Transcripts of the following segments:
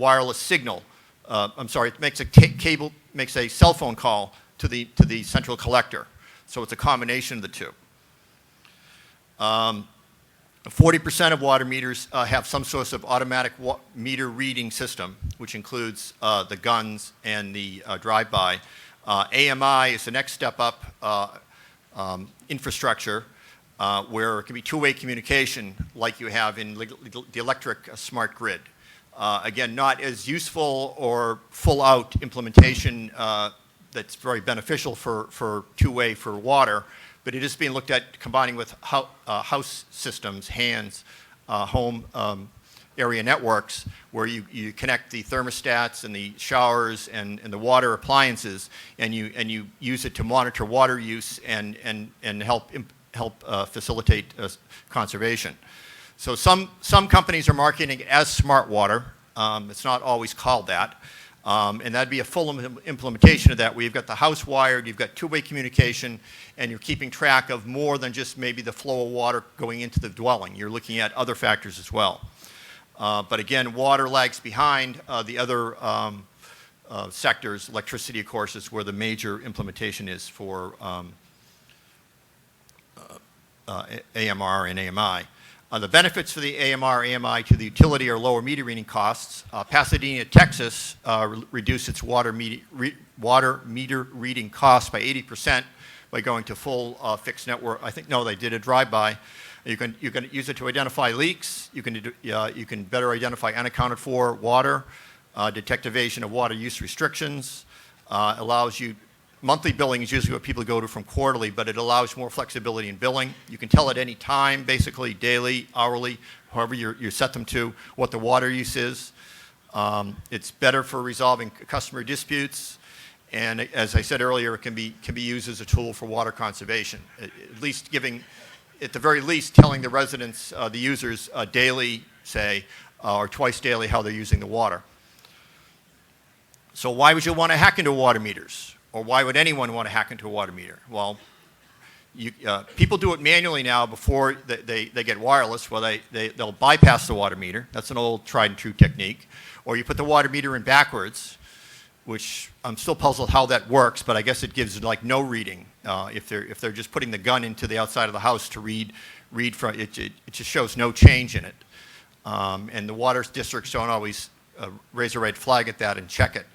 wireless signal. I'm sorry, it makes a cell phone call to the central collector. So it's a combination of the two. 40% of water meters have some sort of automatic meter reading system, which includes the guns and the drive-by. AMI is the next step up infrastructure where it can be two-way communication like you have in the electric smart grid. Again, not as useful or full-out implementation that's very beneficial for two-way for water, but it is being looked at combining with house systems, home area networks, where you connect the thermostats and the showers and the water appliances, and you use it to monitor water use and help facilitate conservation. So some companies are marketing it as Smartwater. It's not always called that. And that'd be a full implementation of that, where you've got the house wired, you've got two-way communication, and you're keeping track of more than just maybe the flow of water going into the dwelling. You're looking at other factors as well. But again, water lags behind the other sectors. Electricity, of course, is where the major implementation is for AMR and AMI. The benefits for the AMR, AMI to the utility are lower meter reading costs. Pasadena, Texas reduced its water meter reading costs by 80% by going to full fixed network. I think, no, they did a drive-by. You can use it to identify leaks. You can better identify unaccounted for water, detectivation of water use restrictions, allows you. Monthly billing is usually what people go to from quarterly, but it allows more flexibility in billing. You can tell at any time, basically daily, hourly, however you set them to, what the water use is. It's better for resolving customer disputes, and as I said earlier, it can be used as a tool for water conservation. At the very least, telling the residents, the users, daily, say, or twice daily, how they're using the water. So why would you want to hack into water meters? Or why would anyone want to hack into a water meter? Well, people do it manually now before they get wireless. Well, they'll bypass the water meter. That's an old tried and true technique. Or you put the water meter in backwards, which I'm still puzzled how that works, but I guess it gives like no reading. If they're just putting the gun into the outside of the house to read from it, it just shows no change in it. And the water districts don't always raise a red flag at that and check it.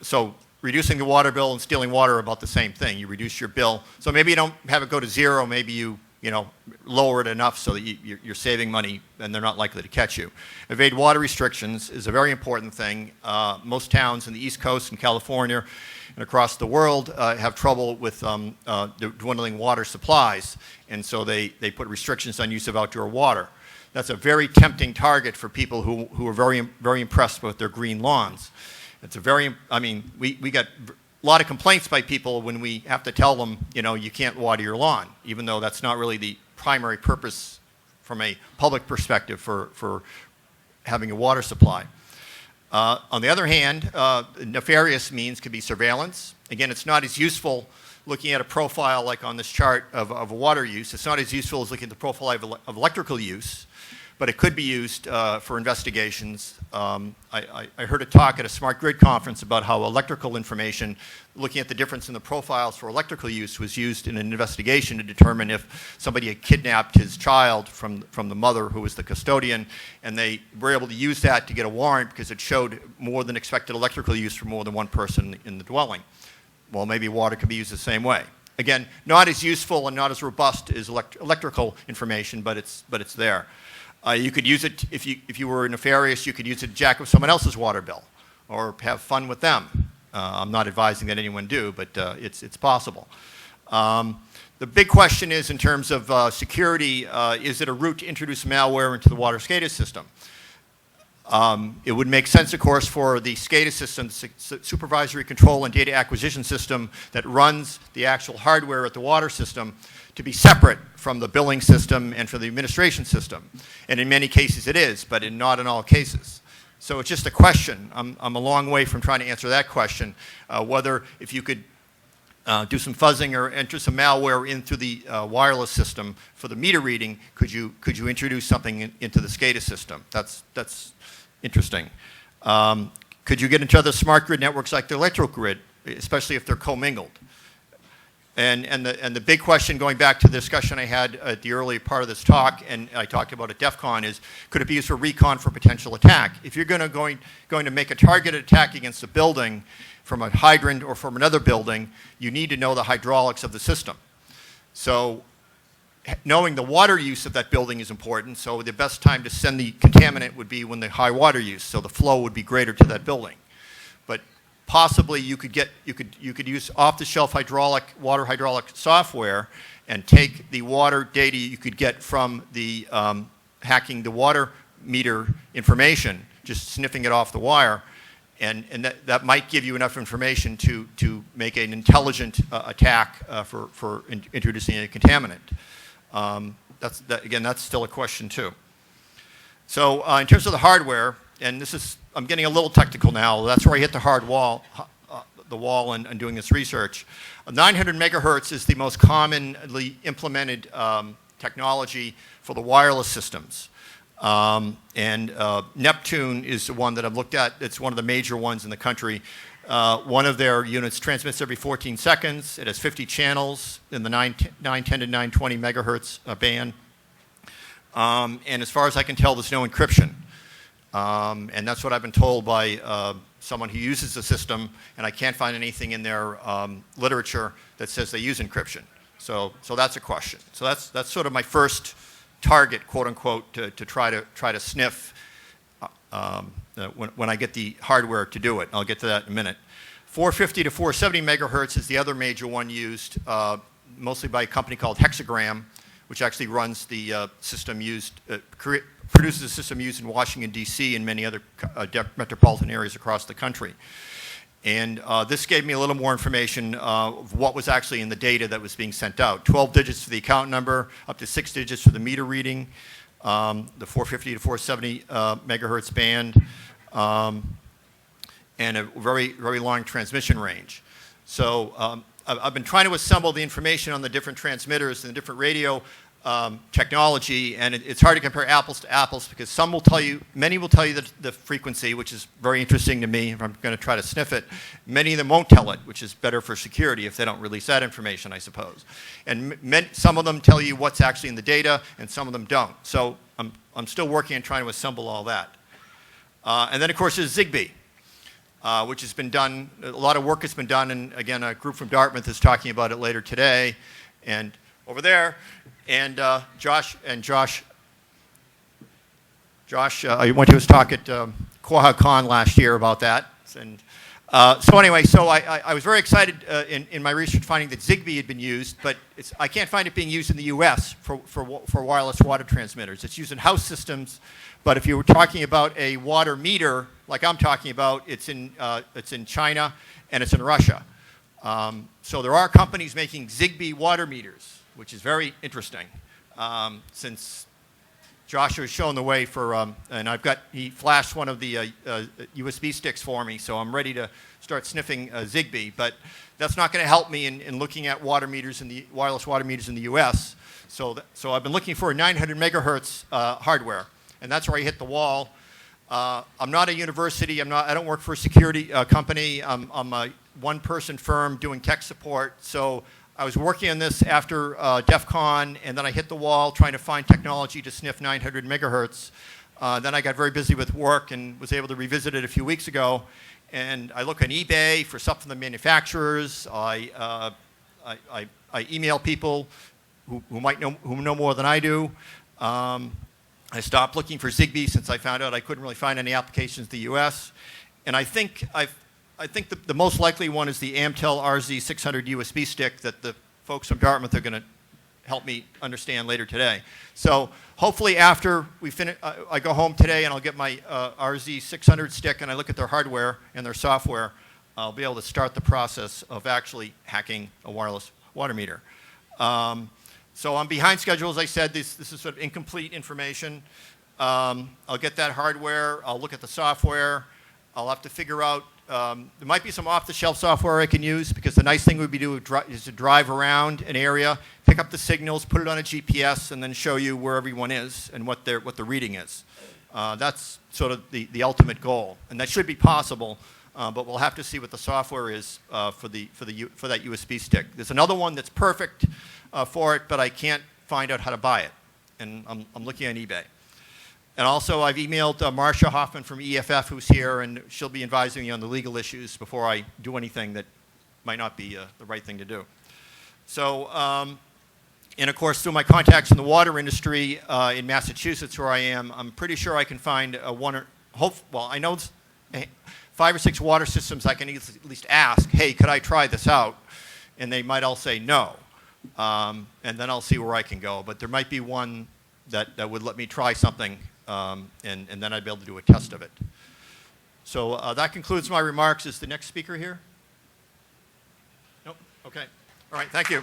So reducing the water bill and stealing water are about the same thing. You reduce your bill. So maybe you don't have it go to zero. Maybe you lower it enough so that you're saving money and they're not likely to catch you. Evade water restrictions is a very important thing. Most towns in the East Coast and California and across the world have trouble with dwindling water supplies. And so they put restrictions on use of outdoor water. That's a very tempting target for people who are very, very impressed with their green lawns. It's we get a lot of complaints by people when we have to tell them, you can't water your lawn, even though that's not really the primary purpose from a public perspective for having a water supply. On the other hand, nefarious means could be surveillance. Again, it's not as useful looking at a profile like on this chart of water use. It's not as useful as looking at the profile of electrical use, but it could be used for investigations. I heard a talk at a smart grid conference about how electrical information, looking at the difference in the profiles for electrical use, was used in an investigation to determine if somebody had kidnapped his child from the mother who was the custodian, and they were able to use that to get a warrant because it showed more than expected electrical use for more than one person in the dwelling. Well, maybe water could be used the same way. Again, not as useful and not as robust as electrical information, but it's there. You could use it, if you were nefarious, you could use it to jack up someone else's water bill or have fun with them. I'm not advising that anyone do, but it's possible. The big question is, in terms of security, is it a route to introduce malware into the water SCADA system? It would make sense, of course, for the SCADA system, supervisory control and data acquisition system that runs the actual hardware at the water system, to be separate from the billing system and from the administration system. And in many cases it is, but not in all cases. So it's just a question. I'm a long way from trying to answer that question, whether if you could do some fuzzing or enter some malware into the wireless system for the meter reading, could you introduce something into the SCADA system? That's interesting. Could you get into other smart grid networks like the electrical grid, especially if they're commingled? And the big question, going back to the discussion I had at the early part of this talk, and I talked about at Defcon, is could it be used for recon for potential attack? If you're going to make a targeted attack against a building from a hydrant or from another building, you need to know the hydraulics of the system. So knowing the water use of that building is important, so the best time to send the contaminant would be when the high water use, so the flow would be greater to that building. But possibly you could use off-the-shelf water hydraulic software and take the water data you could get from the hacking the water meter information, just sniffing it off the wire, and that might give you enough information to make an intelligent attack for introducing a contaminant. Again, that's still a question too. So in terms of the hardware, and I'm getting a little technical now. That's where I hit the wall and doing this research. 900 megahertz is the most commonly implemented technology for the wireless systems. Neptune is the one that I've looked at. It's one of the major ones in the country. One of their units transmits every 14 seconds. It has 50 channels in the 910 to 920 megahertz band. And as far as I can tell, there's no encryption. And that's what I've been told by someone who uses the system, and I can't find anything in their literature that says they use encryption. So that's a question. So that's sort of my first target, quote unquote, to try to sniff when I get the hardware to do it. I'll get to that in a minute. 450 to 470 megahertz is the other major one used, mostly by a company called Hexagram, which actually runs the system used, produces a system used in Washington, D.C. and many other metropolitan areas across the country. And this gave me a little more information of what was actually in the data that was being sent out. 12 digits for the account number, up to 6 digits for the meter reading, the 450 to 470 megahertz band, and a very, very long transmission range. So I've been trying to assemble the information on the different transmitters and the different radio technology, and it's hard to compare apples to apples because many will tell you the frequency, which is very interesting to me if I'm going to try to sniff it. Many of them won't tell it, which is better for security if they don't release that information, I suppose. And some of them tell you what's actually in the data, and some of them don't. So I'm still working on trying to assemble all that. And then, of course, there's Zigbee, which has been done. A lot of work has been done, and again, a group from Dartmouth is talking about it later today. And over there, and Josh, I went to his talk at QuahaCon last year about that. And so anyway, I was very excited in my research finding that Zigbee had been used, but I can't find it being used in the U.S. for wireless water transmitters. It's used in house systems, but if you were talking about a water meter, like I'm talking about, it's in China and it's in Russia. So there are companies making Zigbee water meters, which is very interesting, since Joshua has shown the way for, and he flashed one of the USB sticks for me, so I'm ready to start sniffing Zigbee. But that's not going to help me in looking at water meters wireless water meters in the U.S. So I've been looking for a 900 megahertz hardware, and that's where I hit the wall. I'm not a university. I don't work for a security company. I'm a one-person firm doing tech support. So I was working on this after Defcon, and then I hit the wall trying to find technology to sniff 900 megahertz. Then I got very busy with work and was able to revisit it a few weeks ago. And I look on eBay for stuff from the manufacturers. I email people who know more than I do. I stopped looking for Zigbee since I found out I couldn't really find any applications in the U.S. And I think the most likely one is the Amtel RZ600 USB stick that the folks from Dartmouth are going to help me understand later today. So hopefully after we finish, I go home today and I'll get my RZ600 stick and I look at their hardware and their software, I'll be able to start the process of actually hacking a wireless water meter. So I'm behind schedule, as I said. This is sort of incomplete information. I'll get that hardware. I'll look at the software. I'll have to figure out, there might be some off-the-shelf software I can use, because the nice thing would be is to drive around an area, pick up the signals, put it on a GPS, and then show you where everyone is and what the reading is. That's sort of the ultimate goal, and that should be possible, but we'll have to see what the software is for that USB stick. There's another one that's perfect for it, but I can't find out how to buy it, and I'm looking on eBay. And also, I've emailed Marcia Hoffman from EFF, who's here, and she'll be advising me on the legal issues before I do anything that might not be the right thing to do. So, and of course, through my contacts in the water industry in Massachusetts, where I am, I'm pretty sure I can find I know 5 or 6 water systems I can at least ask, hey, could I try this out? And they might all say no. And then I'll see where I can go. But there might be one that would let me try something, and then I'd be able to do a test of it. So that concludes my remarks. Is the next speaker here? Nope. Okay. All right. Thank you.